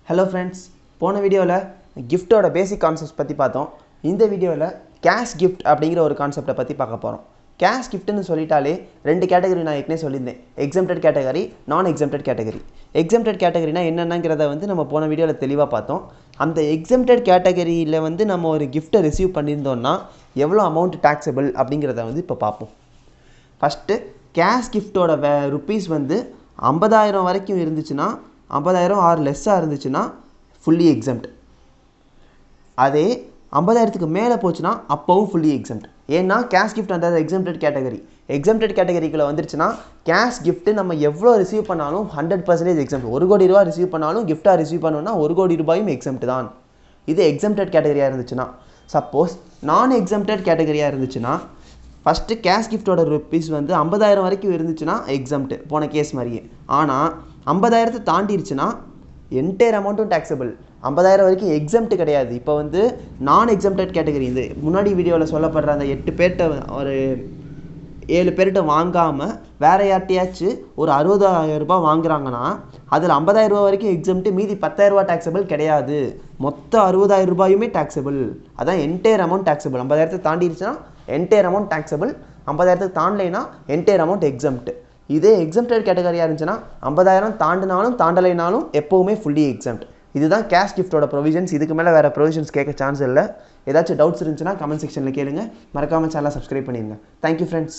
Hello friends, போன வீடியோல gift-ஓட basic concepts பத்தி பார்த்தோம். இந்த வீடியோல cash gift அப்படிங்கற ஒரு கான்செப்ட பத்தி பார்க்க போறோம். Cash giftனு சொல்லிட்டாலே ரெண்டு கேட்டகரி நான் ஏற்கனவே சொல்லிருந்தேன். exempted category, non exempted category. exempted categoryனா என்னன்னங்கறத நம்ம போன வீடியோல தெளிவா பார்த்தோம். அந்த exempted categoryல நம்ம ஒரு gift ரிசீவ் பண்ணிருந்தோம்னா எவ்வளவு amount taxable அப்படிங்கறத இப்ப பாப்போம். First cash gift-ஓட rupees 50000 வரைக்கும் இருந்துச்சுனா 50000 or less இருந்துச்சுனா fully exempt. அதே 50000 க்கு மேல போச்சுனா அப்பவும் fully exempt. ஏன்னா cash gift under exempted category. exempted category குள்ள வந்துருச்சுனா cash gift நம்ம எவ்வளவு ரிசீவ் பண்ணாலும் 100% exempt. 1 கோடி ரூபாய் ரிசீவ் பண்ணாலும் gift-ஆ ரிசீவ் பண்ணனும்னா 1 கோடி ரூபாயும் exempt தான். இது exempted category-ஆ இருந்துச்சுனா suppose non exempted category-ஆ இருந்துச்சுனா first cash gift-ஓட rupees 50000 வரைக்கும் இருந்துச்சுனா exempt போன கேஸ் மாதிரியே. ஆனா 50000 தாண்டிருச்சுனா entire amount taxable. 50000 வரைக்கும் exempt கிடையாது. இப்போ non exempted category இந்த முன்னாடி வீடியோல சொல்லப்படுற அந்த 8 பேர்ட்ட ஒரு 7 பேர்ட்ட வாங்காம வேற யார்ட்டையாச்சு ஒரு 60000 ரூபாய் வாங்குறாங்கன்னா அதுல 50000 ரூபாய் வரைக்கும் exempt, மீதி 10000 ரூபாய் taxable கிடையாது. மொத்த 60000 ரூபாயுமே taxable. அதான் entire amount taxable. 50000 தாண்டிருச்சுனா entire amount taxable. 50000 தாண்டலைனா entire amount exempt. இதே exempted category-ஆ இருந்துச்சுனா 50000 தாண்டினாலும் தாண்டலைனாலும் எப்பவுமே fully exempt. இதுதான் cash gift-ஓட provisions. இதுக்கு மேல வேற provisions கேட்க சான்ஸ் இல்ல. ஏதாச்சும் டவுட்ஸ் இருந்துச்சுனா கமெண்ட் செக்ஷன்ல கேளுங்க. மறக்காம சேனலை subscribe பண்ணிருங்க. Thank you friends.